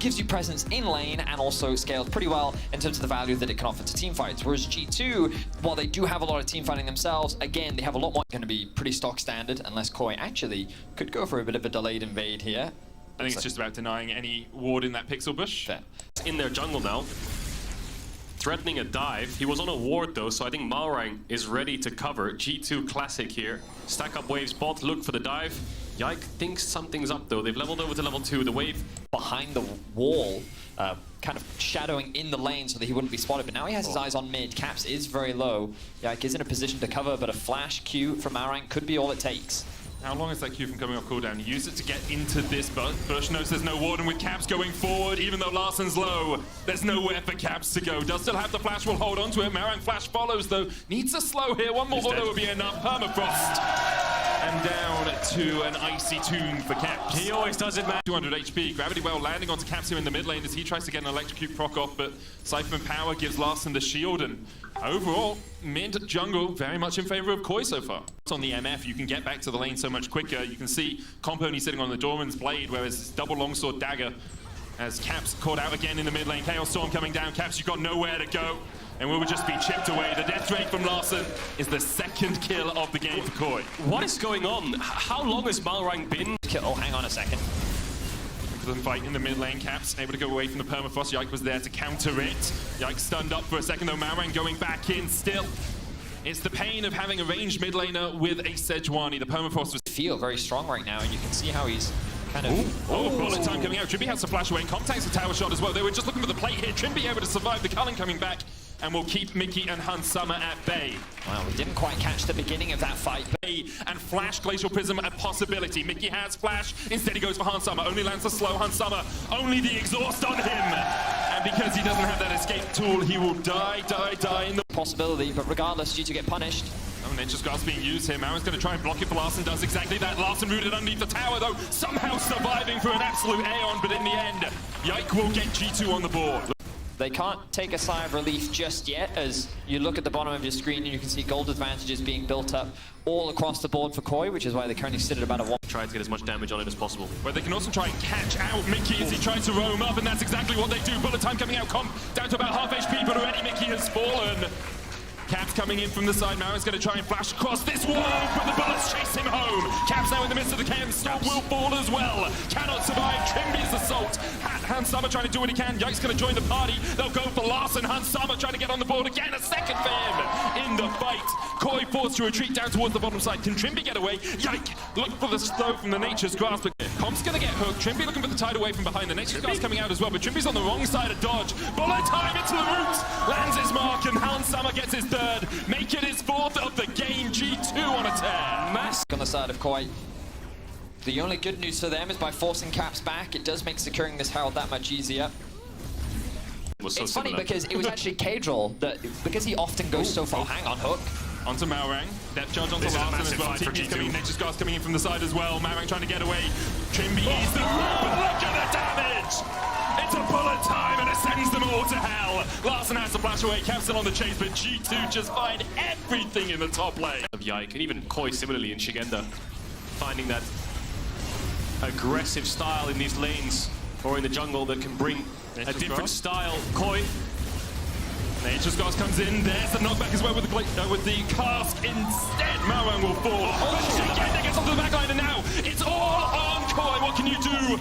gives you presence in lane and also scales pretty well in terms of the value that it can offer to teamfights. Whereas G2, while they do have a lot of teamfighting themselves, again, they have a lot more. Going to be pretty stock standard unless Koi actually could go for a bit of a delayed invade here. I think it's just about denying any ward in that pixel bush. Fair. In their jungle now. Threatening a dive. He was on a ward though, so I think Malrang is ready to cover. G2 classic here. Stack up waves bot, look for the dive. Yike thinks something's up though. They've leveled over to level 2. The wave behind the wall, kind of shadowing in the lane so that he wouldn't be spotted. But now he has his eyes on mid. Caps is very low. Yike is in a position to cover, but a flash Q from Malrang could be all it takes. How long is that Q from coming off cooldown? He used it to get into this bush. Knows there's no ward, and with Caps going forward, even though Larssen's low, there's nowhere for Caps to go. Does still have the flash, will hold on to it. Malrang flash follows though. Needs a slow here. One more auto would be enough. Permafrost. And down to an icy tomb for Caps. He always does it, man. 200 HP. Gravity well landing onto Caps here in the mid lane as he tries to get an electrocute proc off, but Siphon Power gives Larssen the shield, and overall, mid jungle very much in favor of Koi so far. On the MF, you can get back to the lane so much quicker. You can see Compony sitting on the Doran's blade, whereas this double longsword dagger as Caps caught out again in the mid lane. Chaos Storm coming down. Caps, you've got nowhere to go, and we will just be chipped away. The death rate from Larssen is the second kill of the game for Koi. What is going on? How long has Malrang been? Oh, hang on a second. Them fight in the mid lane. Caps able to go away from the permafrost. Yike was there to counter it. Yike stunned up for a second though. Malrang going back in still. It's the pain of having a ranged mid laner with a Sejuani. The permafrost was feel very strong right now, and you can see how he's kind of... bullet time coming out. Trymbi has to flash away. Contacts the tower shot as well. They were just looking for the plate here. Trymbi able to survive the culling coming back, and will keep Mickey and Hans Summer at bay. Wow, we didn't quite catch the beginning of that fight. And Flash Glacial Prism a possibility. Mickey has Flash. Instead he goes for Hans Summer. Only lands a slow Hans Summer. Only the exhaust on him. And because he doesn't have that escape tool, he will die in the possibility. But regardless, G2 get punished. Oh, Nature's Grasp being used here. Mao's going to try and block it, but Larssen does exactly that. Larssen rooted underneath the tower though, somehow surviving for an absolute Aeon. But in the end, Yike will get G2 on the board. They can't take a sigh of relief just yet, as you look at the bottom of your screen and you can see gold advantages being built up all across the board for Koi, which is why they currently sit at about a 1. Try to get as much damage on it as possible. But they can also try and catch out Mickey as he tries to roam up, and that's exactly what they do. Bullet time coming out, Comp down to about half HP, but already Mickey has fallen. Caps coming in from the side. Now he's going to try and flash across this wall, but the bullets chase him home. Caps now in the midst of the cam. Storm will fall as well. Cannot survive. Trymbi's assault. Hans Summer trying to do what he can. Yike's going to join the party. They'll go for Larssen. Hans Summer trying to get on the board again. A second for him in the fight. Koi forced to retreat down towards the bottom side. Can Trymbi get away? Yike look for the slow from the Nature's Grasp. Comp's going to get hooked. Trymbi looking for the tide away from behind. The Nature's Grasp coming out as well, but Trymbi's on the wrong side of dodge. Bullet time into the roots. Lands his mark, and Hans Summer gets his third. Make it his fourth of the game. G2 on a tear. Mask on the side of Koi. The only good news for them is by forcing Caps back, it does make securing this Herald that much easier. It's funny because it was actually Kadril that, because he often goes so far. Hang on, hook. Onto Malrang. Depth charge onto Larssen as well. TP's coming, Nature's Grasp coming in from the side as well. Malrang trying to get away. Trymbi is the but look at the damage! It's a bullet time and it sends them all to hell. Larssen has to flash away. Caps still on the chase, but G2 just find everything in the top lane. Of Yike, and even Koi similarly in Szygenda, finding that aggressive style in these lanes or in the jungle that can bring a different style. Koi. Nature's Grasp comes in. There's the knockback as well with the cask. Instead, Malrang will fall. But Szygenda gets onto the backline, and now it's all on Koi. What can you do?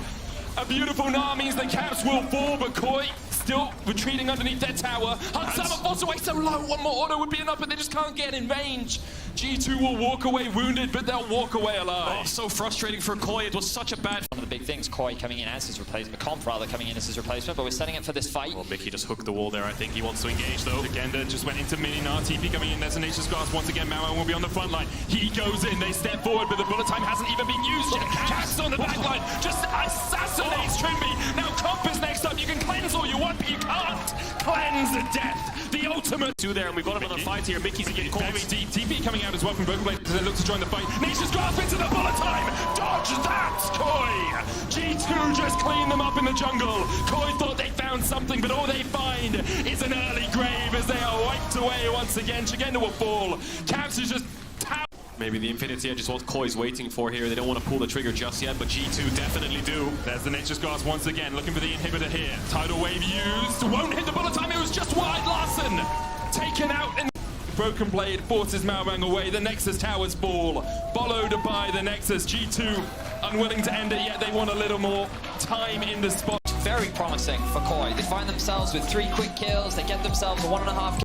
A beautiful Gnar means the Caps will fall, but Koi still retreating underneath their tower. Hans Summer falls away so low. One more auto would be enough, but they just can't get in range. G2 will walk away wounded, but they'll walk away alive. Oh, so frustrating for Koi. It was such a bad... One of the big things, Koi coming in as his replacement, Comp rather coming in as his replacement, but we're setting it for this fight. Well, Mickey just hooked the wall there. I think he wants to engage though. Szygenda just went into mini Gnar. TP coming in. There's a Nature's Grasp once again. Malrang will be on the front line. He goes in. They step forward, but the bullet time hasn't even been used yet. Caps on the back line. Just assassinates Trymbi. Now Comp is next up. You can cleanse all you want, but you can't cleanse the death. The ultimate. Two there, and we've got another fight here. Mickey's getting very deep. TP coming out as well from both blades as they look to join the fight. Nature's Grasp into the bullet time. Dodge that, Koi. G2 just cleaned them up in the jungle. Koi thought they found something, but all they find is an early grave as they are wiped away once again. Szygenda will fall. Caps is just Maybe the Infinity Edge is what Koi's waiting for here. They don't want to pull the trigger just yet, but G2 definitely do. There's the Nature's Grasp once again, looking for the inhibitor here. Tidal Wave used, won't hit the bullet time, it was just wide. Larssen taken out in Broken Blade forces Malrang away. The Nexus towers fall, followed by the Nexus. G2 unwilling to end it yet. They want a little more time in the spot. Very promising for Koi. They find themselves with 3 quick kills. They get themselves a 1.5